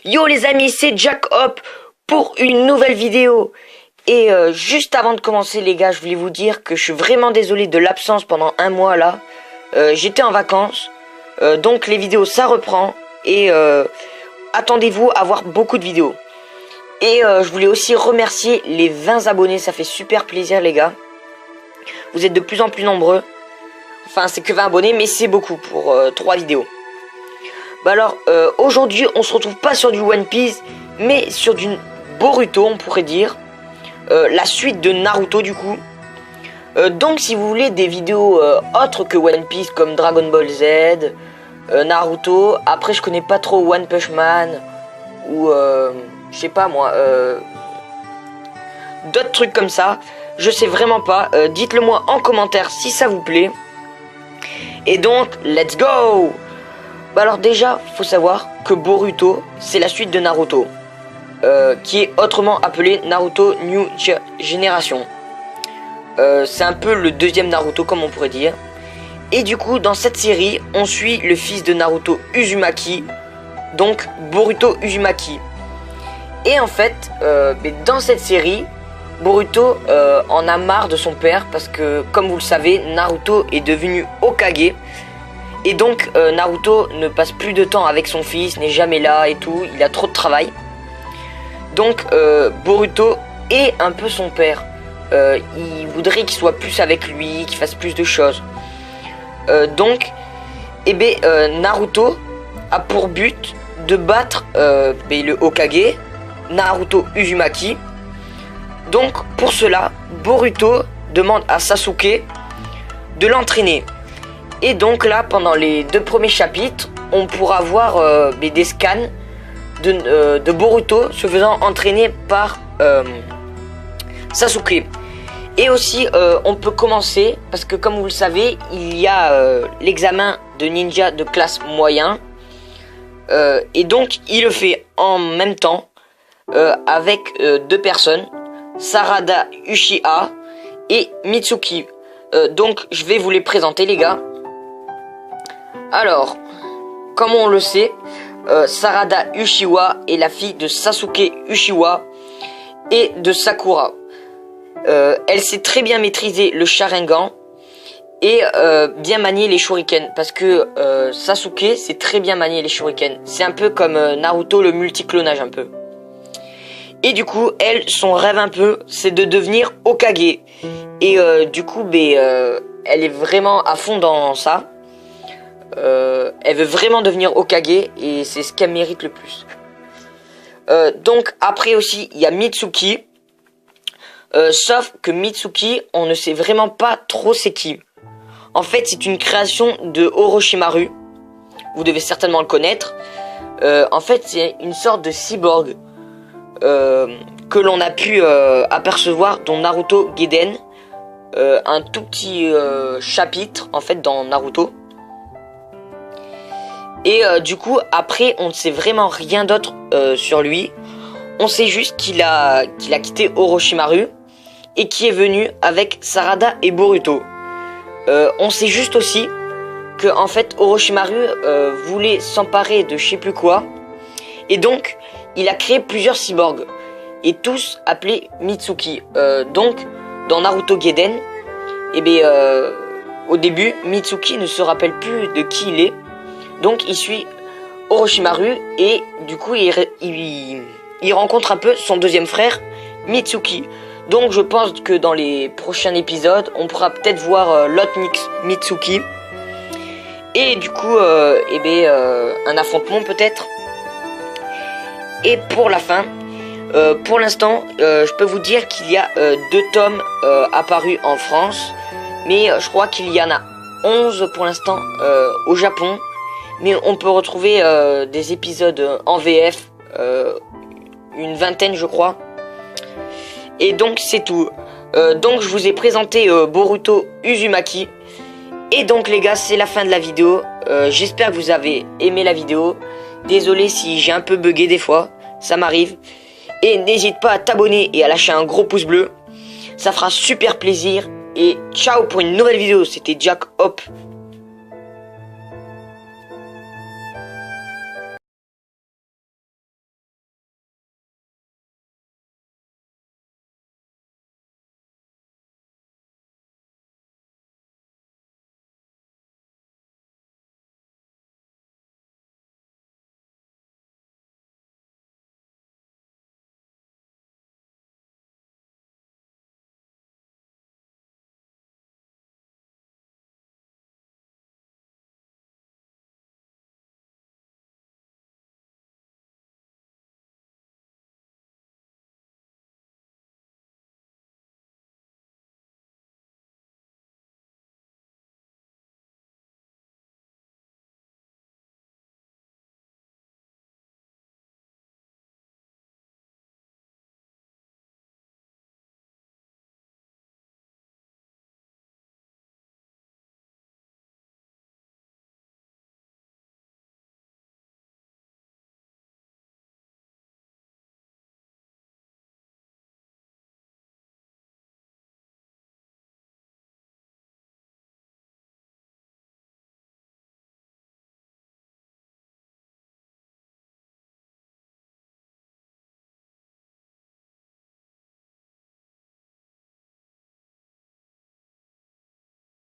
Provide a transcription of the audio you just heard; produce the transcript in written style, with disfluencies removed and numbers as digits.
Yo les amis, c'est Jack Hop pour une nouvelle vidéo. Et juste avant de commencer les gars, je voulais vous dire que je suis vraiment désolé de l'absence pendant un mois là. J'étais en vacances, donc les vidéos ça reprend. Et attendez-vous à voir beaucoup de vidéos. Et je voulais aussi remercier les 20 abonnés, ça fait super plaisir les gars. Vous êtes de plus en plus nombreux. Enfin c'est que 20 abonnés mais c'est beaucoup pour 3 vidéos. Bah alors aujourd'hui on se retrouve pas sur du One Piece mais sur du Boruto on pourrait dire. La suite de Naruto du coup. Donc si vous voulez des vidéos autres que One Piece comme Dragon Ball Z, Naruto, après je connais pas trop One Punch Man ou je sais pas moi d'autres trucs comme ça, je sais vraiment pas, dites-le moi en commentaire si ça vous plaît. Et donc let's go. Bah alors déjà faut savoir que Boruto c'est la suite de Naruto, qui est autrement appelé Naruto New Generation. C'est un peu le deuxième Naruto comme on pourrait dire. Et du coup dans cette série on suit le fils de Naruto Uzumaki, donc Boruto Uzumaki. Et en fait dans cette série Boruto en a marre de son père parce que comme vous le savez Naruto est devenu Hokage. Et donc Naruto ne passe plus de temps avec son fils, n'est jamais là et tout, il a trop de travail. Donc Boruto est un peu son père. Il voudrait qu'il soit plus avec lui, qu'il fasse plus de choses. Donc Naruto a pour but de battre le Hokage, Naruto Uzumaki. Donc pour cela, Boruto demande à Sasuke de l'entraîner. Et donc là, pendant les 2 premiers chapitres, on pourra voir des scans de Boruto se faisant entraîner par Sasuke. Et aussi, on peut commencer, parce que comme vous le savez, il y a l'examen de ninja de classe moyen. Et donc, il le fait en même temps avec 2 personnes, Sarada Uchiha et Mitsuki. Donc, je vais vous les présenter les gars. Alors, comme on le sait, Sarada Uchiha est la fille de Sasuke Uchiha et de Sakura. Elle sait très bien maîtriser le Sharingan et bien manier les shurikens. Parce que Sasuke sait très bien manier les shurikens. C'est un peu comme Naruto, le multiclonage un peu. Et du coup, elle, son rêve un peu, c'est de devenir Hokage. Et du coup, elle est vraiment à fond dans ça. Elle veut vraiment devenir Hokage et c'est ce qu'elle mérite le plus. Donc après aussi il y a Mitsuki. Sauf que Mitsuki on ne sait vraiment pas trop c'est qui. En fait c'est une création de Orochimaru. Vous devez certainement le connaître. En fait c'est une sorte de cyborg que l'on a pu apercevoir dans Naruto Gaiden. Un tout petit chapitre en fait dans Naruto. Et du coup après on ne sait vraiment rien d'autre sur lui. On sait juste qu'il a quitté Orochimaru et qui est venu avec Sarada et Boruto. On sait juste aussi que en fait Orochimaru voulait s'emparer de je sais plus quoi. Et donc il a créé plusieurs cyborgs et tous appelés Mitsuki. Donc dans Naruto Gaiden au début Mitsuki ne se rappelle plus de qui il est. Donc il suit Orochimaru et du coup il rencontre un peu son deuxième frère Mitsuki. Donc je pense que dans les prochains épisodes on pourra peut-être voir l'autre Mitsuki. Et du coup un affrontement peut-être. Et pour la fin, pour l'instant je peux vous dire qu'il y a 2 tomes apparus en France. Mais je crois qu'il y en a 11 pour l'instant au Japon. Mais on peut retrouver des épisodes en VF, une vingtaine je crois. Et donc c'est tout. Donc je vous ai présenté Boruto Uzumaki. Et donc les gars c'est la fin de la vidéo. J'espère que vous avez aimé la vidéo. Désolé si j'ai un peu bugué des fois, ça m'arrive. Et n'hésite pas à t'abonner et à lâcher un gros pouce bleu. Ça fera super plaisir. Et ciao pour une nouvelle vidéo, c'était Jack Hop.